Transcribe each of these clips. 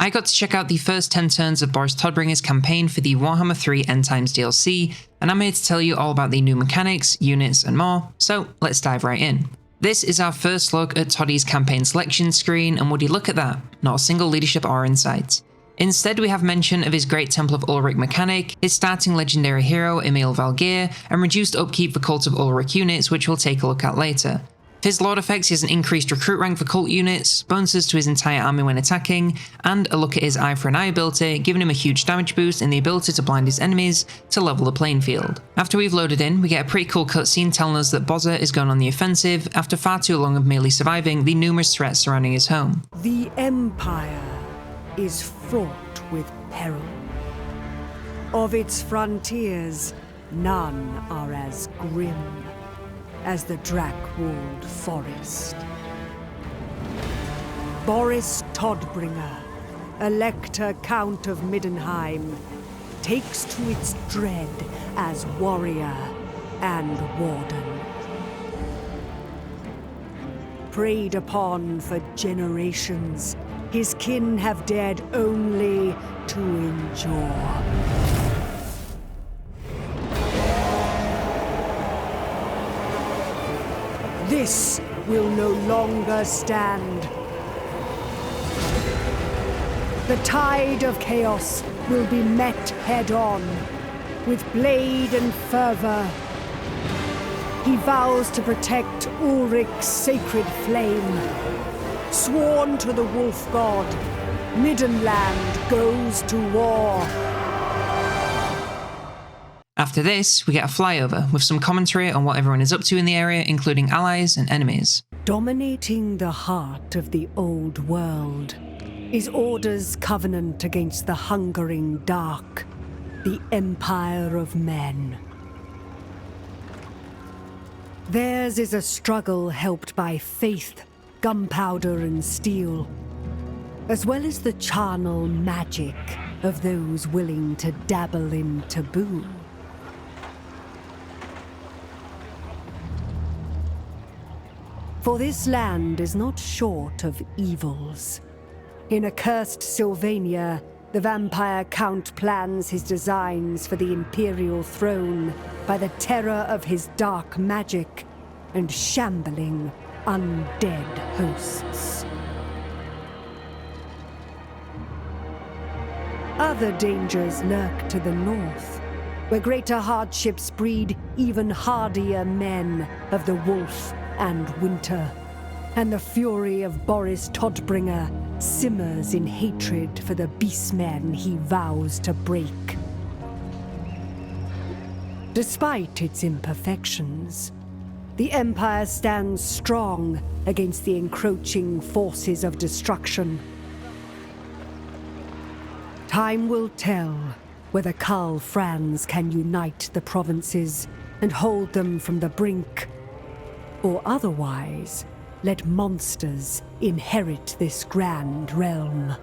I got to check out the first 10 turns of Boris Todbringers' campaign for the Warhammer 3 End Times DLC, and I'm here to tell you all about the new mechanics, units, and more, so let's dive right in. This is our first look at Toddy's campaign selection screen, and would you look at that, not a single leadership aura in sight. Instead, we have mention of his Great Temple of Ulric mechanic, his starting legendary hero Emil Valgeir, and reduced upkeep for Cult of Ulric units, which we'll take a look at later. For his Lord effects, he has an increased recruit rank for cult units, bonuses to his entire army when attacking, and a look at his Eye for an Eye ability, giving him a huge damage boost and the ability to blind his enemies to level the playing field. After we've loaded in, we get a pretty cool cutscene telling us that Bozza is going on the offensive after far too long of merely surviving the numerous threats surrounding his home. The Empire is fraught with peril. Of its frontiers, none are as grim as the Drac-walled forest. Boris Todbringer, Elector Count of Middenheim, takes to its dread as warrior and warden. Preyed upon for generations, his kin have dared only to endure. This will no longer stand. The tide of chaos will be met head-on, with blade and fervor. He vows to protect Ulric's sacred flame. Sworn to the wolf god, Middenland goes to war. After this, we get a flyover with some commentary on what everyone is up to in the area, including allies and enemies. Dominating the heart of the old world is Order's covenant against the hungering dark, the Empire of Men. Theirs is a struggle helped by faith, gunpowder and steel, as well as the charnel magic of those willing to dabble in taboo. For this land is not short of evils. In accursed Sylvania, the vampire count plans his designs for the imperial throne by the terror of his dark magic and shambling undead hosts. Other dangers lurk to the north, where greater hardships breed even hardier men of the wolf and winter, and the fury of Boris Todbringer simmers in hatred for the beastmen he vows to break. Despite its imperfections, the Empire stands strong against the encroaching forces of destruction. Time will tell whether Karl Franz can unite the provinces and hold them from the brink, or otherwise, let monsters inherit this grand realm.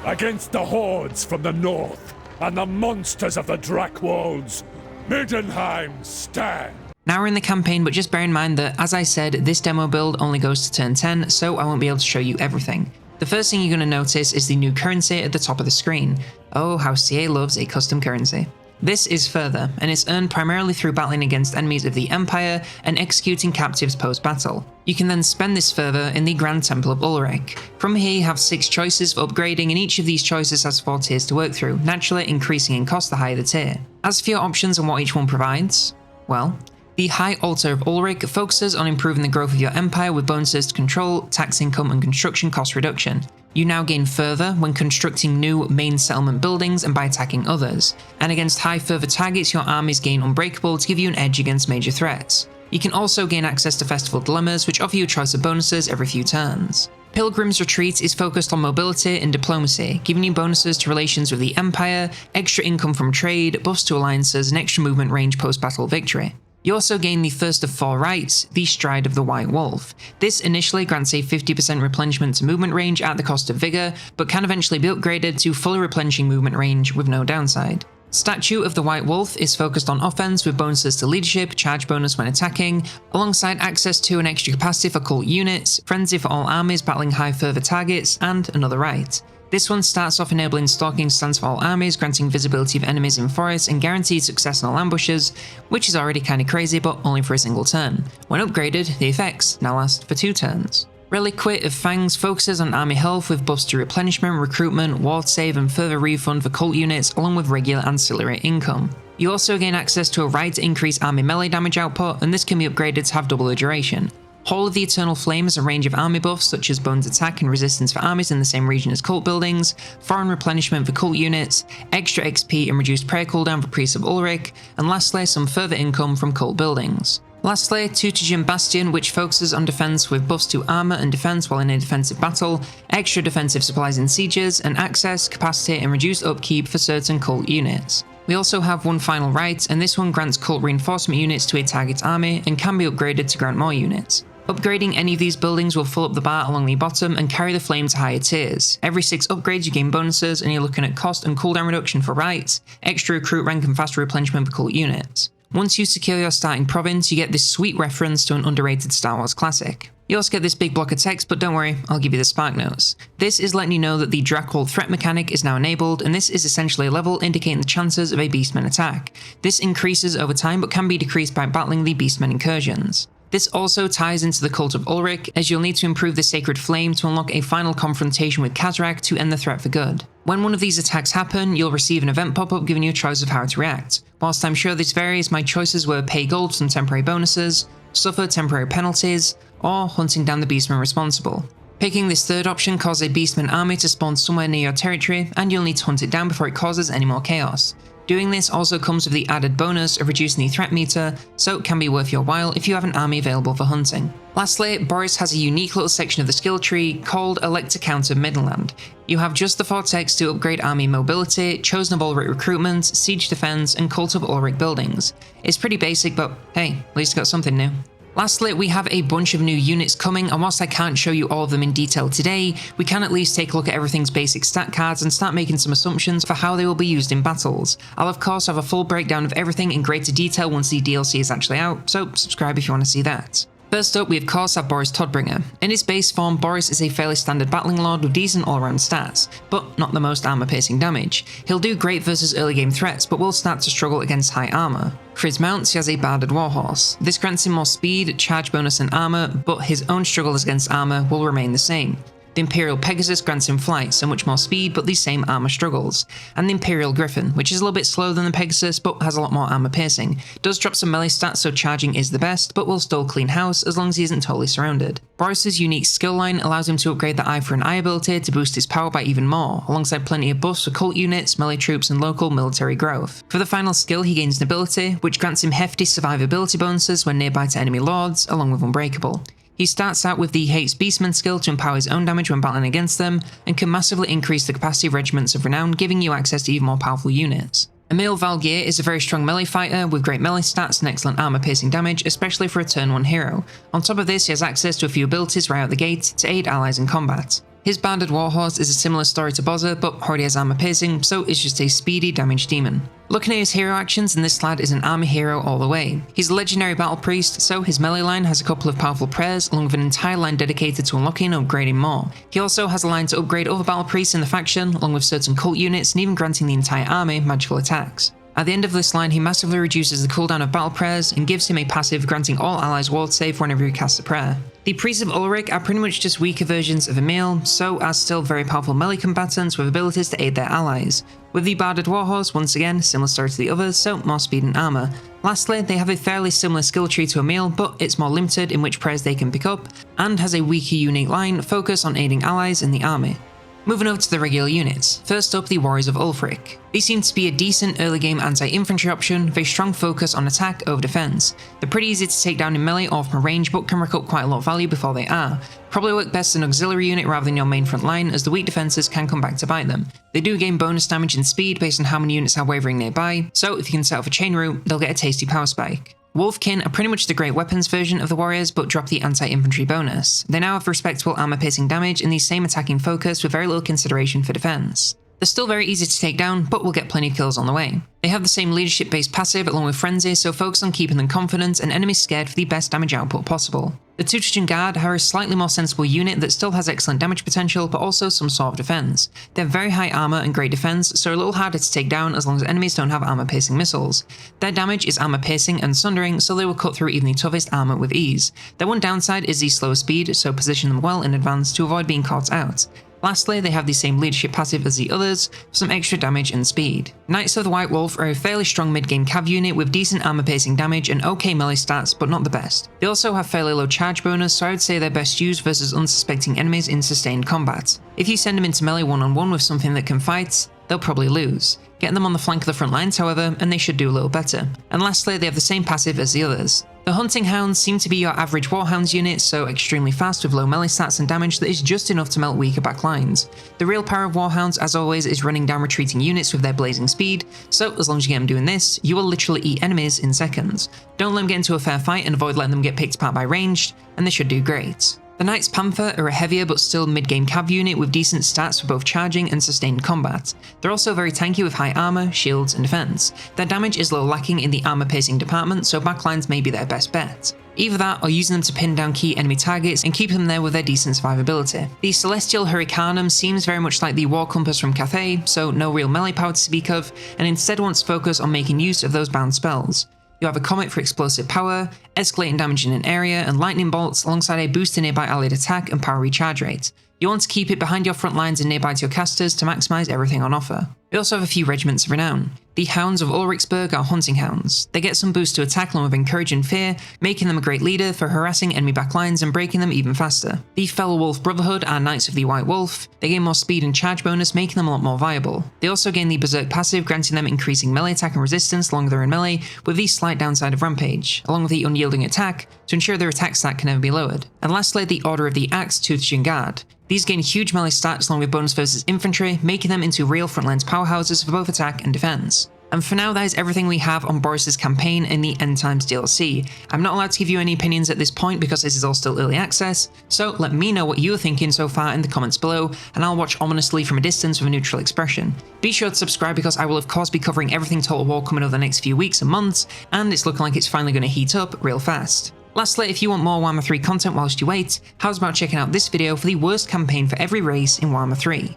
Against the hordes from the north and the monsters of the Drac-Wolds, Middenheim stand! Now we're in the campaign, but just bear in mind that, as I said, this demo build only goes to turn 10, so I won't be able to show you everything. The first thing you're going to notice is the new currency at the top of the screen. Oh, how CA loves a custom currency. This is further, and it's earned primarily through battling against enemies of the Empire and executing captives post-battle. You can then spend this further in the Grand Temple of Ulric. From here you have 6 choices for upgrading, and each of these choices has 4 tiers to work through, naturally increasing in cost the higher the tier. As for your options and what each one provides, well, the High Altar of Ulric focuses on improving the growth of your empire with bonuses to control, tax income, and construction cost reduction. You now gain further when constructing new main settlement buildings and by attacking others, and against high further targets your armies gain Unbreakable to give you an edge against major threats. You can also gain access to Festival Dilemmas, which offer you a choice of bonuses every few turns. Pilgrim's Retreat is focused on mobility and diplomacy, giving you bonuses to relations with the Empire, extra income from trade, buffs to alliances, and extra movement range post-battle victory. You also gain the first of 4 rights, the Stride of the White Wolf. This initially grants a 50% replenishment to movement range at the cost of vigor, but can eventually be upgraded to fully replenishing movement range with no downside. Statue of the White Wolf is focused on offense with bonuses to leadership, charge bonus when attacking, alongside access to an extra capacity for cult units, frenzy for all armies battling high further targets, and another right. This one starts off enabling stalking stance for all armies, granting visibility of enemies in forests and guaranteed success in all ambushes, which is already kinda crazy but only for a single turn. When upgraded, the effects now last for 2 turns. Reliquate of Fangs focuses on army health with buffs to replenishment, recruitment, ward save and further refund for cult units along with regular ancillary income. You also gain access to a right to increase army melee damage output, and this can be upgraded to have double the duration. Hall of the Eternal Flame has a range of army buffs such as Bones Attack and Resistance for armies in the same region as cult buildings, foreign replenishment for cult units, extra XP and reduced prayer cooldown for Priests of Ulric, and lastly some further income from cult buildings. Lastly, Tutejim Bastion, which focuses on defense with buffs to armor and defense while in a defensive battle, extra defensive supplies in sieges, and access, capacity, and reduced upkeep for certain cult units. We also have one final right, and this one grants cult reinforcement units to a target army and can be upgraded to grant more units. Upgrading any of these buildings will fill up the bar along the bottom and carry the flame to higher tiers. Every 6 upgrades you gain bonuses, and you're looking at cost and cooldown reduction for rights, extra recruit rank and faster replenishment for cult units. Once you secure your starting province, you get this sweet reference to an underrated Star Wars classic. You also get this big block of text, but don't worry, I'll give you the spark notes. This is letting you know that the Dracwall threat mechanic is now enabled, and this is essentially a level indicating the chances of a Beastman attack. This increases over time but can be decreased by battling the Beastman incursions. This also ties into the Cult of Ulric, as you'll need to improve the Sacred Flame to unlock a final confrontation with Khazrak to end the threat for good. When one of these attacks happen, you'll receive an event pop-up giving you a choice of how to react. Whilst I'm sure this varies, my choices were pay gold for some temporary bonuses, suffer temporary penalties, or hunting down the Beastman responsible. Picking this third option causes a Beastman army to spawn somewhere near your territory, and you'll need to hunt it down before it causes any more chaos. Doing this also comes with the added bonus of reducing the threat meter, so it can be worth your while if you have an army available for hunting. Lastly, Boris has a unique little section of the skill tree called Elect to Counter Midland. You have just the 4 techs to upgrade army mobility, Chosen of Ulric recruitment, siege defense, and Cult of Ulric buildings. It's pretty basic, but hey, at least got something new. Lastly, we have a bunch of new units coming, and whilst I can't show you all of them in detail today, we can at least take a look at everything's basic stat cards and start making some assumptions for how they will be used in battles. I'll of course have a full breakdown of everything in greater detail once the DLC is actually out, so subscribe if you want to see that. First up, we of course have Boris Todbringer. In his base form, Boris is a fairly standard battling lord with decent all-round stats, but not the most armor-piercing damage. He'll do great versus early game threats, but will start to struggle against high armor. For his mounts, he has a Barded Warhorse. This grants him more speed, charge bonus and armor, but his own struggles against armor will remain the same. The Imperial Pegasus grants him flight, so much more speed but the same armor struggles. And the Imperial Griffin, which is a little bit slower than the Pegasus but has a lot more armor piercing. Does drop some melee stats, so charging is the best, but will still clean house as long as he isn't totally surrounded. Boris's unique skill line allows him to upgrade the Eye for an Eye ability to boost his power by even more, alongside plenty of buffs for cult units, melee troops and local military growth. For the final skill, he gains an ability, which grants him hefty survivability bonuses when nearby to enemy lords, along with Unbreakable. He starts out with the Hates Beastman skill to empower his own damage when battling against them, and can massively increase the capacity of regiments of renown, giving you access to even more powerful units. Emil Valgeir is a very strong melee fighter with great melee stats and excellent armor piercing damage, especially for a turn 1 hero. On top of this, he has access to a few abilities right out the gate to aid allies in combat. His Banded Warhorse is a similar story to Bozza, but already has armor piercing, so it's just a speedy damage demon. Looking at his hero actions, and this lad is an army hero all the way. He's a legendary battle priest, so his melee line has a couple of powerful prayers, along with an entire line dedicated to unlocking and upgrading more. He also has a line to upgrade other battle priests in the faction, along with certain cult units, and even granting the entire army magical attacks. At the end of this line, he massively reduces the cooldown of battle prayers and gives him a passive granting all allies ward save whenever he casts a prayer. The Priests of Ulric are pretty much just weaker versions of Emil, so are still very powerful melee combatants with abilities to aid their allies. With the Barded Warhorse, once again, similar story to the others, so more speed and armor. Lastly, they have a fairly similar skill tree to Emil, but it's more limited in which prayers they can pick up, and has a weaker unique line focused on aiding allies in the army. Moving over to the regular units, first up the Warriors of Ulfric. These seem to be a decent early game anti-infantry option with a strong focus on attack over defense. They're pretty easy to take down in melee or from range, but can rack up quite a lot of value before they are. Probably work best as an auxiliary unit rather than your main front line, as the weak defenses can come back to bite them. They do gain bonus damage and speed based on how many units are wavering nearby, so if you can set off a chain route, they'll get a tasty power spike. Wolfkin are pretty much the great weapons version of the warriors, but drop the anti-infantry bonus. They now have respectable armor piercing damage and the same attacking focus with very little consideration for defense. They're still very easy to take down, but will get plenty of kills on the way. They have the same leadership-based passive along with Frenzy, so focus on keeping them confident and enemies scared for the best damage output possible. The Todbringer Guard are a slightly more sensible unit that still has excellent damage potential, but also some sort of defense. They have very high armor and great defense, so a little harder to take down as long as enemies don't have armor-piercing missiles. Their damage is armor-piercing and sundering, so they will cut through even the toughest armor with ease. Their one downside is the slower speed, so position them well in advance to avoid being caught out. Lastly, they have the same leadership passive as the others, for some extra damage and speed. Knights of the White Wolf are a fairly strong mid-game cav unit with decent armor-piercing damage and okay melee stats, but not the best. They also have fairly low charge bonus, so I would say they're best used versus unsuspecting enemies in sustained combat. If you send them into melee one-on-one with something that can fight, they'll probably lose. Get them on the flank of the front lines, however, and they should do a little better. And lastly, they have the same passive as the others. The Hunting Hounds seem to be your average Warhounds unit, so extremely fast with low melee stats and damage that is just enough to melt weaker back lines. The real power of Warhounds, as always, is running down retreating units with their blazing speed, so as long as you get them doing this, you will literally eat enemies in seconds. Don't let them get into a fair fight and avoid letting them get picked apart by ranged, and they should do great. The Knights Panther are a heavier but still mid-game cav unit with decent stats for both charging and sustained combat. They're also very tanky with high armor, shields, and defense. Their damage is low lacking in the armor-piercing department, so backlines may be their best bet. Either that or using them to pin down key enemy targets and keep them there with their decent survivability. The Celestial Hurricanum seems very much like the War Compass from Cathay, so no real melee power to speak of, and instead wants to focus on making use of those bound spells. You have a Comet for explosive power, escalating damage in an area, and lightning bolts alongside a boost to nearby allied attack and power recharge rate. You want to keep it behind your front lines and nearby to your casters to maximise everything on offer. We also have a few regiments of renown. The Hounds of Ulricsburg are Hunting Hounds. They get some boost to attack along with Encourage and Fear, making them a great leader for harassing enemy backlines and breaking them even faster. The Fellow Wolf Brotherhood are Knights of the White Wolf. They gain more speed and charge bonus, making them a lot more viable. They also gain the Berserk passive, granting them increasing melee attack and resistance the longer they're in melee, with the slight downside of Rampage, along with the Unyielding attack, to ensure their attack stat can never be lowered. And lastly, the Order of the Axe Todbringer Guard. These gain huge melee stats along with bonus versus infantry, making them into real frontlines powerhouses for both attack and defense. And for now, that is everything we have on Boris's campaign in the End Times DLC. I'm not allowed to give you any opinions at this point because this is all still early access, so let me know what you're thinking so far in the comments below, and I'll watch ominously from a distance with a neutral expression. Be sure to subscribe because I will of course be covering everything Total War coming over the next few weeks and months, and it's looking like it's finally going to heat up real fast. Lastly, if you want more Warhammer 3 content whilst you wait, how's about checking out this video for the worst campaign for every race in Warhammer 3.